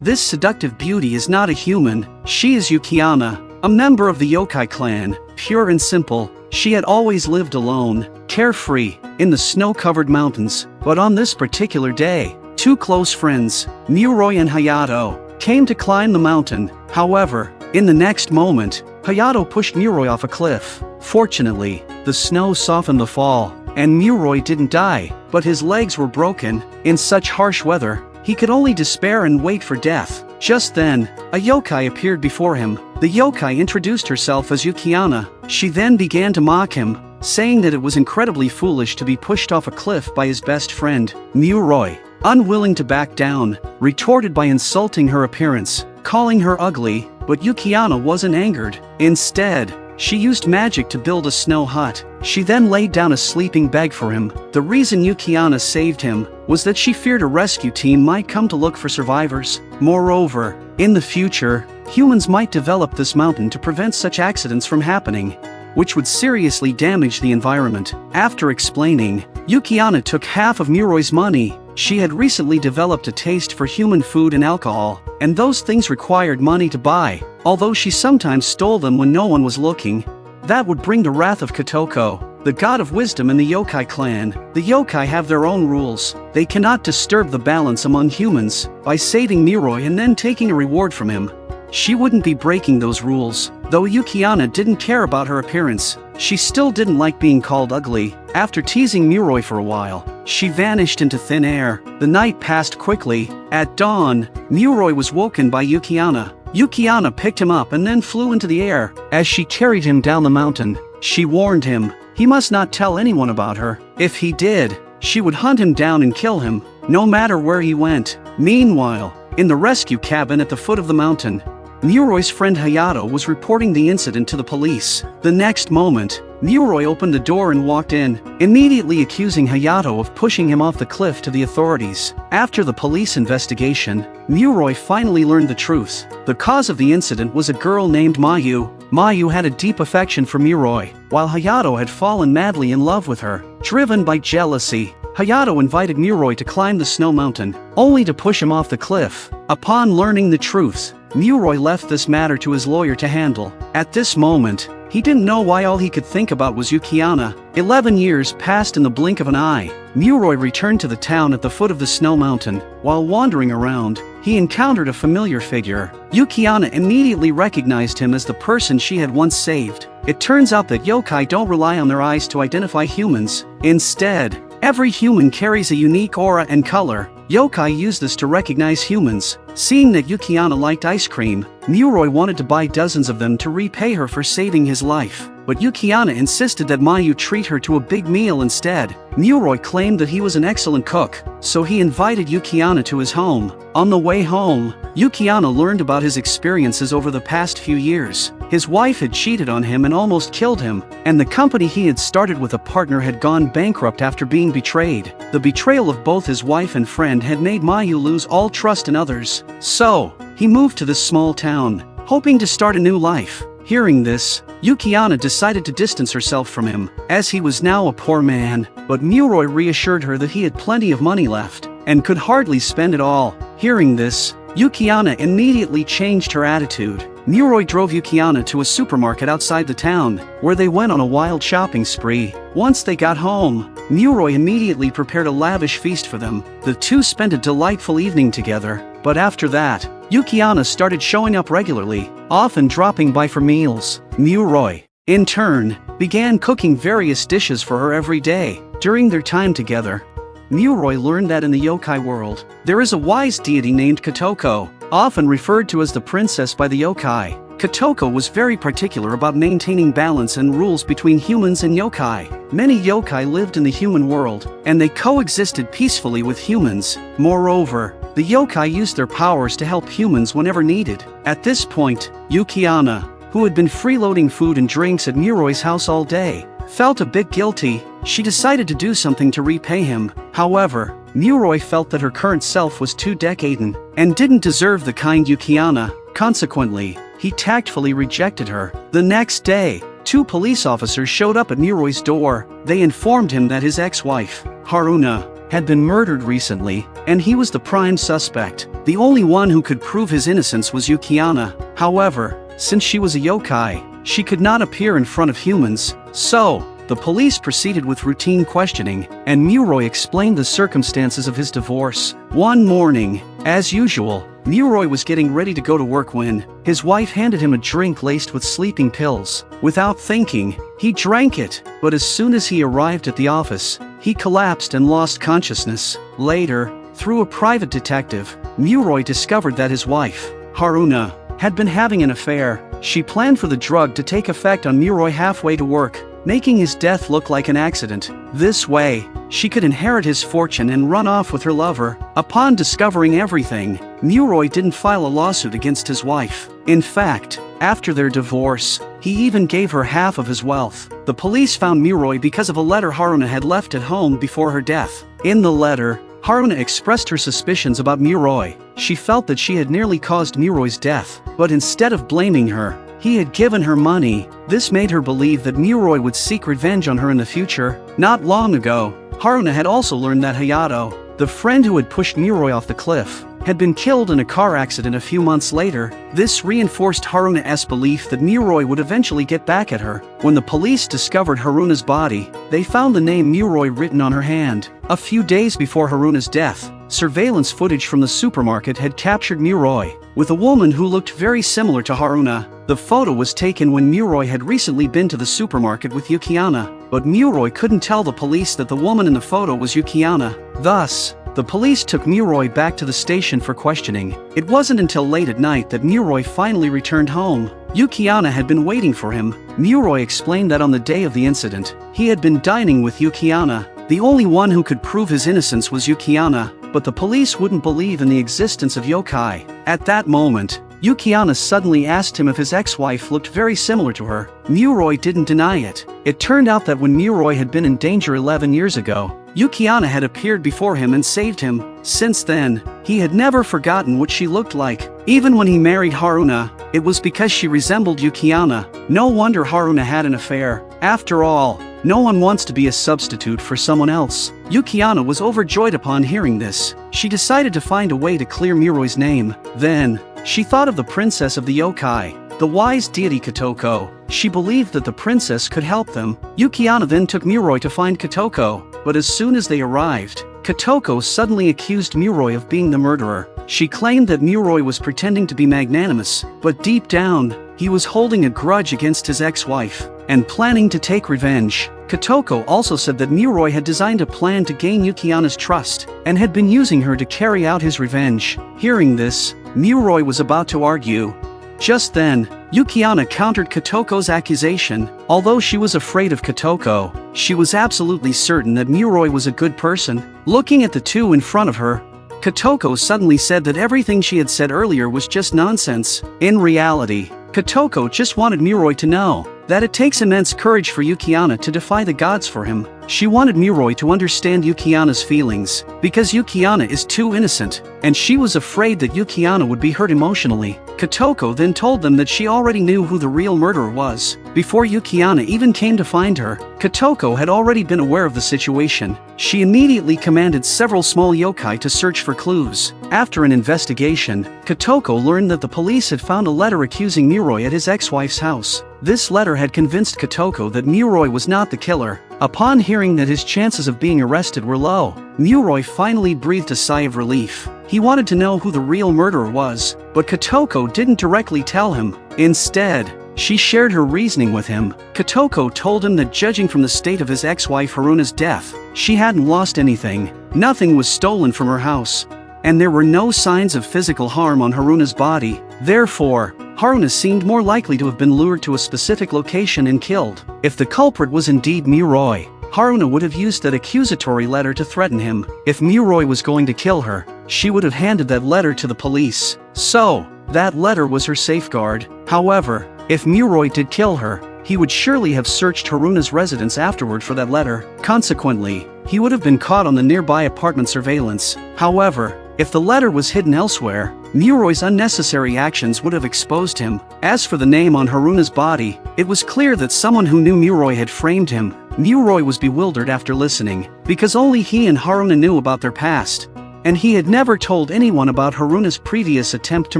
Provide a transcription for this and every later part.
This seductive beauty is not a human, she is Yukionna, a member of the yokai clan, pure and simple. She had always lived alone, carefree, in the snow-covered mountains, but on this particular day, two close friends, Muroi and Hayato, came to climb the mountain. However, in the next moment, Hayato pushed Muroi off a cliff. Fortunately, the snow softened the fall, and Muroi didn't die, but his legs were broken. In such harsh weather, he could only despair and wait for death. Just then, a yokai appeared before him. The yokai introduced herself as Yukionna. She then began to mock him, saying that it was incredibly foolish to be pushed off a cliff by his best friend. Muroi, unwilling to back down, retorted by insulting her appearance, calling her ugly, but Yukionna wasn't angered. Instead, she used magic to build a snow hut. She then laid down a sleeping bag for him. The reason Yukionna saved him was that she feared a rescue team might come to look for survivors. Moreover, in the future, humans might develop this mountain to prevent such accidents from happening, which would seriously damage the environment. After explaining, Yukionna took half of Muroi's money. She had recently developed a taste for human food and alcohol, and those things required money to buy. Although she sometimes stole them when no one was looking, that would bring the wrath of Koko, the god of wisdom in the yokai clan. The yokai have their own rules. They cannot disturb the balance among humans. By saving Muroi and then taking a reward from him, she wouldn't be breaking those rules. Though Yukionna didn't care about her appearance, she still didn't like being called ugly. After teasing Muroi for a while, she vanished into thin air. The night passed quickly. At dawn, Muroi was woken by Yukionna. Yukionna picked him up and then flew into the air. As she carried him down the mountain, she warned him he must not tell anyone about her. If he did, she would hunt him down and kill him, no matter where he went. Meanwhile, in the rescue cabin at the foot of the mountain, Muroi's friend Hayato was reporting the incident to the police. The next moment, Muroi opened the door and walked in, immediately accusing Hayato of pushing him off the cliff to the authorities. After the police investigation, Muroi finally learned the truth. The cause of the incident was a girl named Mayu. Mayu had a deep affection for Muroi, while Hayato had fallen madly in love with her. Driven by jealousy, Hayato invited Muroi to climb the snow mountain, only to push him off the cliff. Upon learning the truth, Muroi left this matter to his lawyer to handle. At this moment, he didn't know why all he could think about was Yukionna. 11 years passed in the blink of an eye. Muroi returned to the town at the foot of the snow mountain. While wandering around, he encountered a familiar figure. Yukionna immediately recognized him as the person she had once saved. It turns out that yokai don't rely on their eyes to identify humans. Instead, every human carries a unique aura and color. Yokai use this to recognize humans. Seeing that Yukionna liked ice cream, Muroi wanted to buy dozens of them to repay her for saving his life. But Yukionna insisted that Mayu treat her to a big meal instead. Muroi claimed that he was an excellent cook, so he invited Yukionna to his home. On the way home, Yukionna learned about his experiences over the past few years. His wife had cheated on him and almost killed him, and the company he had started with a partner had gone bankrupt after being betrayed. The betrayal of both his wife and friend had made Mayu lose all trust in others. So, he moved to this small town, hoping to start a new life. Hearing this, Yukionna decided to distance herself from him, as he was now a poor man. But Muroi reassured her that he had plenty of money left, and could hardly spend it all. Hearing this, Yukionna immediately changed her attitude. Muroi drove Yukionna to a supermarket outside the town, where they went on a wild shopping spree. Once they got home, Muroi immediately prepared a lavish feast for them. The two spent a delightful evening together. But after that, Yukionna started showing up regularly, often dropping by for meals. Muroi, in turn, began cooking various dishes for her every day. During their time together, Muroi learned that in the yokai world, there is a wise deity named Koko, often referred to as the princess by the yokai. Koko was very particular about maintaining balance and rules between humans and yokai. Many yokai lived in the human world, and they coexisted peacefully with humans. Moreover, the yokai used their powers to help humans whenever needed. At this point, Yukionna, who had been freeloading food and drinks at Muroi's house all day, felt a bit guilty. She decided to do something to repay him. However, Muroi felt that her current self was too decadent and didn't deserve the kind Yukionna. Consequently, he tactfully rejected her. The next day, two police officers showed up at Muroi's door. They informed him that his ex-wife, Haruna, had been murdered recently, and he was the prime suspect. The only one who could prove his innocence was Yukionna. However, since she was a yokai, she could not appear in front of humans, so the police proceeded with routine questioning, and Muroi explained the circumstances of his divorce. One morning, as usual, Muroi was getting ready to go to work when his wife handed him a drink laced with sleeping pills. Without thinking, he drank it, but as soon as he arrived at the office, he collapsed and lost consciousness. Later, through a private detective, Muroi discovered that his wife, Haruna, had been having an affair. She planned for the drug to take effect on Muroi halfway to work, making his death look like an accident. This way, she could inherit his fortune and run off with her lover. Upon discovering everything, Muroi didn't file a lawsuit against his wife. In fact, after their divorce, he even gave her half of his wealth. The police found Muroi because of a letter Haruna had left at home before her death. In the letter, Haruna expressed her suspicions about Muroi. She felt that she had nearly caused Muroi's death, but instead of blaming her, he had given her money. This made her believe that Muroi would seek revenge on her in the future. Not long ago, Haruna had also learned that Hayato, the friend who had pushed Muroi off the cliff, had been killed in a car accident a few months later. This reinforced Haruna's belief that Muroi would eventually get back at her. When the police discovered Haruna's body, they found the name Muroi written on her hand. A few days before Haruna's death, surveillance footage from the supermarket had captured Muroi with a woman who looked very similar to Haruna. The photo was taken when Muroi had recently been to the supermarket with Yukionna, but Muroi couldn't tell the police that the woman in the photo was Yukionna. Thus, the police took Muroi back to the station for questioning. It wasn't until late at night that Muroi finally returned home. Yukionna had been waiting for him. Muroi explained that on the day of the incident, he had been dining with Yukionna. The only one who could prove his innocence was Yukionna, but the police wouldn't believe in the existence of yokai. At that moment, Yukionna suddenly asked him if his ex-wife looked very similar to her. Muroi didn't deny it. It turned out that when Muroi had been in danger 11 years ago, Yukionna had appeared before him and saved him. Since then, he had never forgotten what she looked like. Even when he married Haruna, it was because she resembled Yukionna. No wonder Haruna had an affair. After all, no one wants to be a substitute for someone else. Yukionna was overjoyed upon hearing this. She decided to find a way to clear Muroi's name. Then, she thought of the princess of the yokai, the wise deity Koko. She believed that the princess could help them. Yukionna then took Muroi to find Koko, but as soon as they arrived, Koko suddenly accused Muroi of being the murderer. She claimed that Muroi was pretending to be magnanimous, but deep down, he was holding a grudge against his ex-wife and planning to take revenge. Koko also said that Muroi had designed a plan to gain Yukionna's trust and had been using her to carry out his revenge. Hearing this, Muroi was about to argue. Just then, Yukionna countered Kotoko's accusation. Although she was afraid of Koko, she was absolutely certain that Muroi was a good person. Looking at the two in front of her, Koko suddenly said that everything she had said earlier was just nonsense. In reality, Koko just wanted Muroi to know that it takes immense courage for Yukionna to defy the gods for him. She wanted Muroi to understand Yukionna's feelings, because Yukionna is too innocent, and she was afraid that Yukionna would be hurt emotionally. Koko then told them that she already knew who the real murderer was. Before Yukionna even came to find her, Koko had already been aware of the situation. She immediately commanded several small yokai to search for clues. After an investigation, Koko learned that the police had found a letter accusing Muroi at his ex-wife's house. This letter had convinced Koko that Muroi was not the killer. Upon hearing that his chances of being arrested were low, Muroi finally breathed a sigh of relief. He wanted to know who the real murderer was, but Koko didn't directly tell him. Instead, she shared her reasoning with him. Koko told him that judging from the state of his ex-wife Haruna's death, she hadn't lost anything. Nothing was stolen from her house, and there were no signs of physical harm on Haruna's body. Therefore, Haruna seemed more likely to have been lured to a specific location and killed. If the culprit was indeed Muroi, Haruna would have used that accusatory letter to threaten him. If Muroi was going to kill her, she would have handed that letter to the police. So, that letter was her safeguard. However, if Muroi did kill her, he would surely have searched Haruna's residence afterward for that letter. Consequently, he would have been caught on the nearby apartment surveillance. However, if the letter was hidden elsewhere, Muroi's unnecessary actions would have exposed him. As for the name on Haruna's body, it was clear that someone who knew Muroi had framed him. Muroi was bewildered after listening, because only he and Haruna knew about their past. and he had never told anyone about Haruna's previous attempt to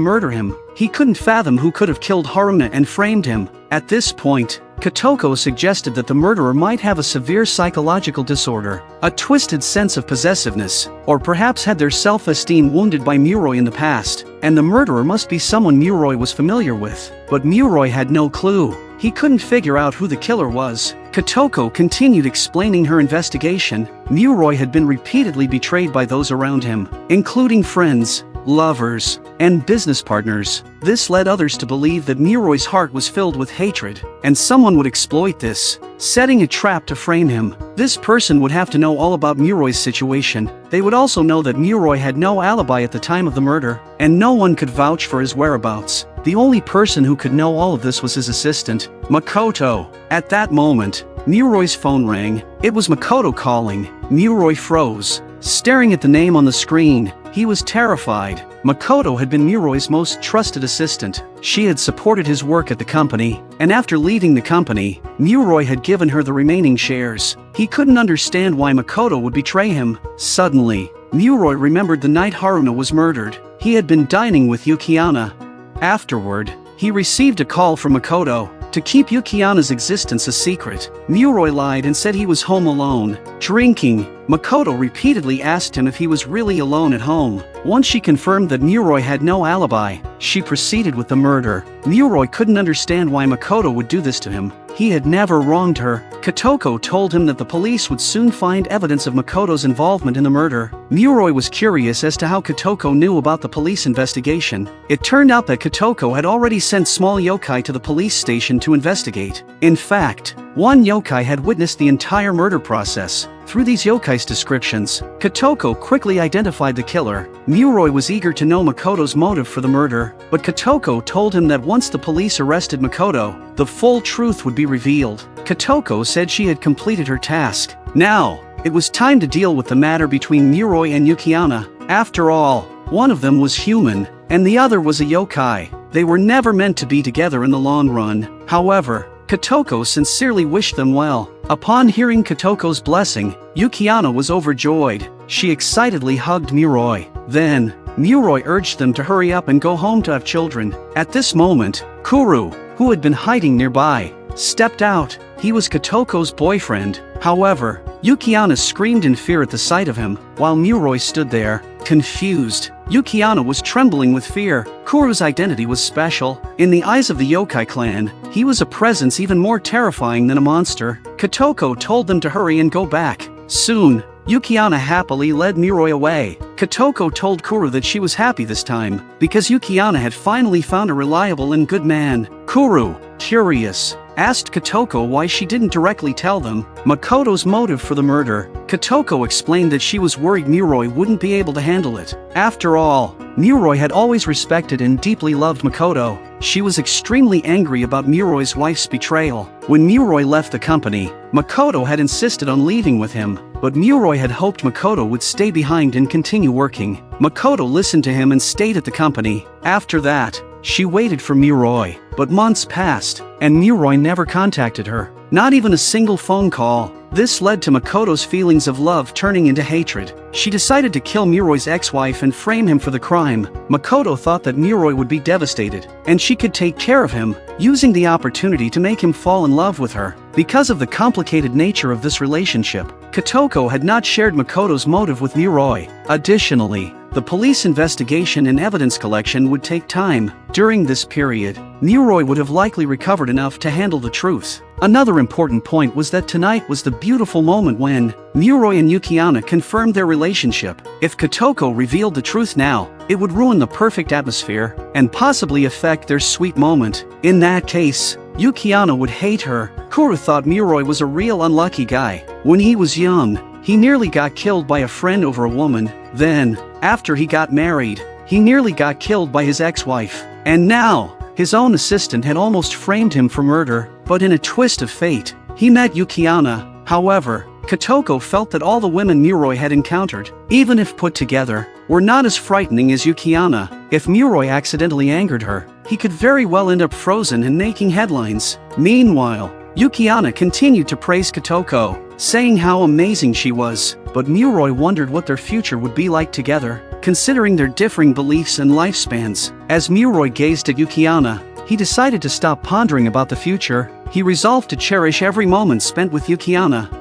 murder him. He couldn't fathom who could have killed Haruna and framed him. At this point, Kotoko suggested that the murderer might have a severe psychological disorder, a twisted sense of possessiveness, or perhaps had their self-esteem wounded by Muroi in the past, and the murderer must be someone Muroi was familiar with. But Muroi had no clue. He couldn't figure out who the killer was. Kotoko continued explaining her investigation. Muroi had been repeatedly betrayed by those around him, including friends, lovers, and business partners. This led others to believe that Muroi's heart was filled with hatred, and someone would exploit this, setting a trap to frame him. This person would have to know all about Muroi's situation. They would also know that Muroi had no alibi at the time of the murder, and no one could vouch for his whereabouts. The only person who could know all of this was his assistant, Makoto. At that moment, Muroi's phone rang. It was Makoto calling. Muroi froze, staring at the name on the screen. He was terrified. Makoto had been Muroi's most trusted assistant. She had supported his work at the company, and after leaving the company, Muroi had given her the remaining shares. He couldn't understand why Makoto would betray him. Suddenly, Muroi remembered the night Haruna was murdered. He had been dining with Yukionna. Afterward, he received a call from Makoto to keep Yukionna's existence a secret. Muroi lied and said he was home alone, drinking. Makoto repeatedly asked him if he was really alone at home. Once she confirmed that Muroi had no alibi, she proceeded with the murder. Muroi couldn't understand why Makoto would do this to him. He had never wronged her. Kotoko told him that the police would soon find evidence of Makoto's involvement in the murder. Muroi was curious as to how Kotoko knew about the police investigation. It turned out that Kotoko had already sent small yokai to the police station to investigate. In fact, one yokai had witnessed the entire murder process. Through these yokai's descriptions, Kotoko quickly identified the killer. Muroi was eager to know Makoto's motive for the murder, but Kotoko told him that once the police arrested Makoto, the full truth would be revealed. Kotoko said she had completed her task. Now, it was time to deal with the matter between Muroi and Yukionna. After all, one of them was human, and the other was a yokai. They were never meant to be together in the long run. However, Kotoko sincerely wished them well. Upon hearing Kotoko's blessing, Yukionna was overjoyed. She excitedly hugged Muroi. Then, Muroi urged them to hurry up and go home to have children. At this moment, Kuru, who had been hiding nearby, stepped out. He was Kotoko's boyfriend. However, Yukionna screamed in fear at the sight of him, while Muroi stood there, confused. Yukionna was trembling with fear. Kuru's identity was special. In the eyes of the yokai clan, he was a presence even more terrifying than a monster. Kotoko told them to hurry and go back. Soon, Yukionna happily led Muroi away. Kotoko told Kuru that she was happy this time, because Yukionna had finally found a reliable and good man. Kuru, curious, asked Kotoko why she didn't directly tell them Makoto's motive for the murder. Kotoko explained that she was worried Muroi wouldn't be able to handle it. After all, Muroi had always respected and deeply loved Makoto. She was extremely angry about Muroi's wife's betrayal. When Muroi left the company, Makoto had insisted on leaving with him, but Muroi had hoped Makoto would stay behind and continue working. Makoto listened to him and stayed at the company. After that, she waited for Muroi, but months passed, and Muroi never contacted her. Not even a single phone call. This led to Makoto's feelings of love turning into hatred. She decided to kill Muroi's ex-wife and frame him for the crime. Makoto thought that Muroi would be devastated, and she could take care of him, using the opportunity to make him fall in love with her. Because of the complicated nature of this relationship, Kotoko had not shared Makoto's motive with Muroi. Additionally, the police investigation and evidence collection would take time. During this period, Muroi would have likely recovered enough to handle the truth. Another important point was that tonight was the beautiful moment when Muroi and Yukionna confirmed their relationship. If Kotoko revealed the truth now, it would ruin the perfect atmosphere and possibly affect their sweet moment. In that case, Yukionna would hate her. Kuru thought Muroi was a real unlucky guy. When he was young, he nearly got killed by a friend over a woman. Then, after he got married, he nearly got killed by his ex-wife. And now, his own assistant had almost framed him for murder, but in a twist of fate, he met Yukionna. However, Kotoko felt that all the women Muroi had encountered, even if put together, were not as frightening as Yukionna. If Muroi accidentally angered her, he could very well end up frozen and making headlines. Meanwhile, Yukionna continued to praise Kotoko, saying how amazing she was. but Muroi wondered what their future would be like together, considering their differing beliefs and lifespans. As Muroi gazed at Yukionna, he decided to stop pondering about the future. He resolved to cherish every moment spent with Yukionna.